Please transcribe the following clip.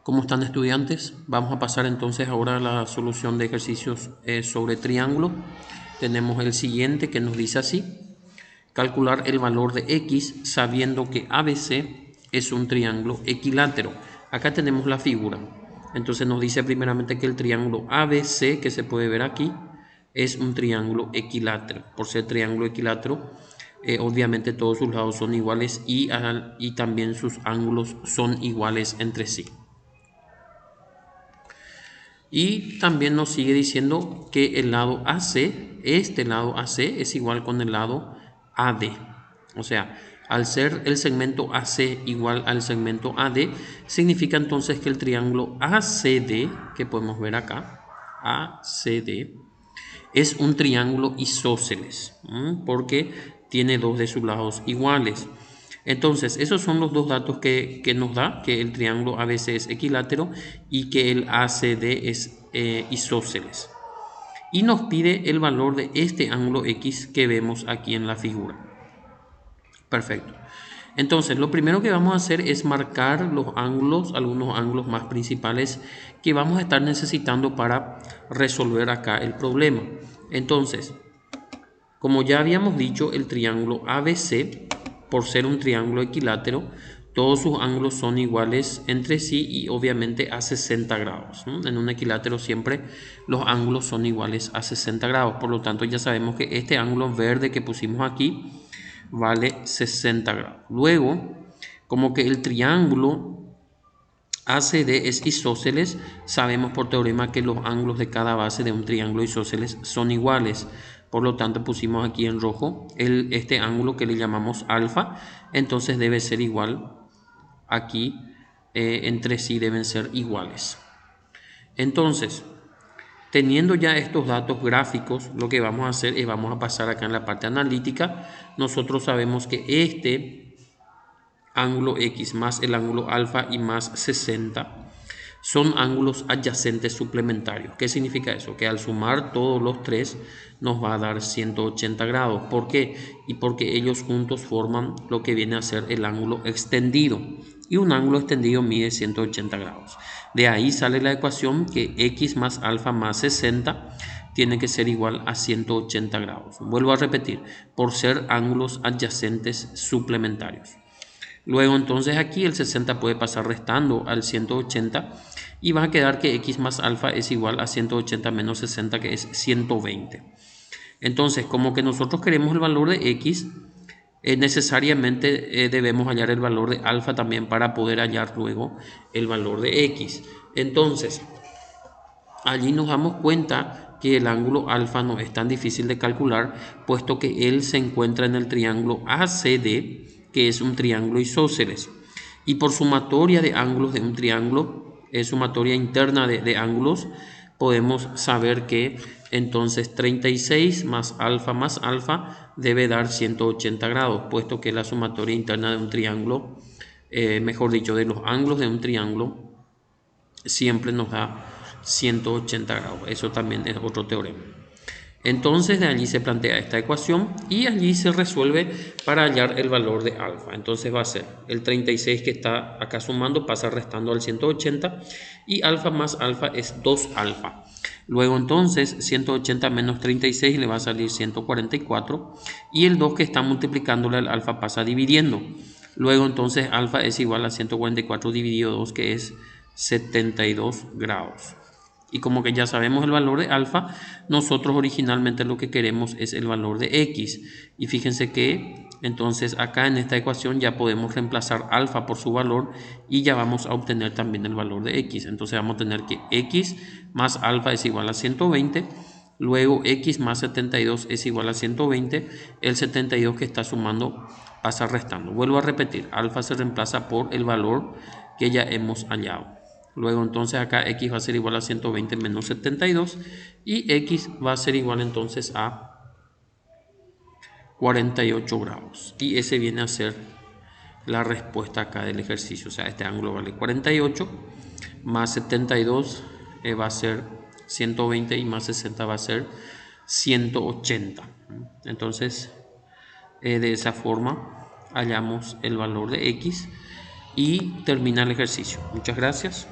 ¿Cómo están, estudiantes? Vamos a pasar entonces ahora a la solución de ejercicios sobre triángulo. Tenemos el siguiente que nos dice así: calcular el valor de x sabiendo que ABC es un triángulo equilátero. Acá tenemos la figura. Entonces nos dice primeramente que el triángulo ABC, que se puede ver aquí, es un triángulo equilátero. Por ser triángulo equilátero, obviamente todos sus lados son iguales y también sus ángulos son iguales entre sí. Y también nos sigue diciendo que el lado AC, este lado AC, es igual con el lado AD. O sea, al ser el segmento AC igual al segmento AD, significa entonces que el triángulo ACD, que podemos ver acá, ACD, es un triángulo isósceles, porque tiene dos de sus lados iguales. Entonces, esos son los dos datos que nos da, que el triángulo ABC es equilátero y que el ACD es isósceles. Y nos pide el valor de este ángulo X que vemos aquí en la figura. Perfecto. Entonces, lo primero que vamos a hacer es marcar los ángulos, algunos ángulos más principales que vamos a estar necesitando para resolver acá el problema. Entonces, como ya habíamos dicho, el triángulo ABC, por ser un triángulo equilátero, todos sus ángulos son iguales entre sí y obviamente a 60 grados. En un equilátero siempre los ángulos son iguales a 60 grados. Por lo tanto, ya sabemos que este ángulo verde que pusimos aquí vale 60 grados. Luego, como que el triángulo ACD es isósceles, sabemos por teorema que los ángulos de cada base de un triángulo isósceles son iguales. Por lo tanto, pusimos aquí en rojo este ángulo que le llamamos alfa, entonces debe ser igual aquí, entre sí deben ser iguales. Entonces, teniendo ya estos datos gráficos, lo que vamos a hacer es vamos a pasar acá en la parte analítica. Nosotros sabemos que este ángulo X más el ángulo alfa y más 60 son ángulos adyacentes suplementarios. ¿Qué significa eso? Que al sumar todos los tres nos va a dar 180 grados. ¿Por qué? Y porque ellos juntos forman lo que viene a ser el ángulo extendido. Y un ángulo extendido mide 180 grados. De ahí sale la ecuación que X más alfa más 60 tiene que ser igual a 180 grados. Vuelvo a repetir, por ser ángulos adyacentes suplementarios. Luego entonces aquí el 60 puede pasar restando al 180 y va a quedar que x más alfa es igual a 180 menos 60, que es 120. Entonces, como que nosotros queremos el valor de x, necesariamente debemos hallar el valor de alfa también para poder hallar luego el valor de x. Entonces, allí nos damos cuenta que el ángulo alfa no es tan difícil de calcular, puesto que él se encuentra en el triángulo ACD, que es un triángulo isósceles. Y por sumatoria de ángulos de un triángulo, sumatoria interna de ángulos, podemos saber que entonces 36 más alfa debe dar 180 grados, puesto que la sumatoria interna de un triángulo, mejor dicho, de los ángulos de un triángulo, siempre nos da 180 grados. Eso también es otro teorema. Entonces de allí se plantea esta ecuación y allí se resuelve para hallar el valor de alfa. Entonces va a ser el 36 que está acá sumando, pasa restando al 180 y alfa más alfa es 2 alfa. Luego entonces 180 menos 36 le va a salir 144 y el 2 que está multiplicándole al alfa pasa dividiendo. Luego entonces alfa es igual a 144 dividido 2, que es 72 grados. Y como que ya sabemos el valor de alfa, nosotros originalmente lo que queremos es el valor de x. Y fíjense que entonces acá en esta ecuación ya podemos reemplazar alfa por su valor y ya vamos a obtener también el valor de x. Entonces vamos a tener que x más alfa es igual a 120. Luego x más 72 es igual a 120. El 72 que está sumando pasa restando. Vuelvo a repetir, alfa se reemplaza por el valor que ya hemos hallado. Luego entonces acá x va a ser igual a 120 menos 72 y x va a ser igual entonces a 48 grados. Y ese viene a ser la respuesta acá del ejercicio. O sea, este ángulo vale 48, más 72 va a ser 120 y más 60 va a ser 180. Entonces, de esa forma hallamos el valor de x y termina el ejercicio. Muchas gracias.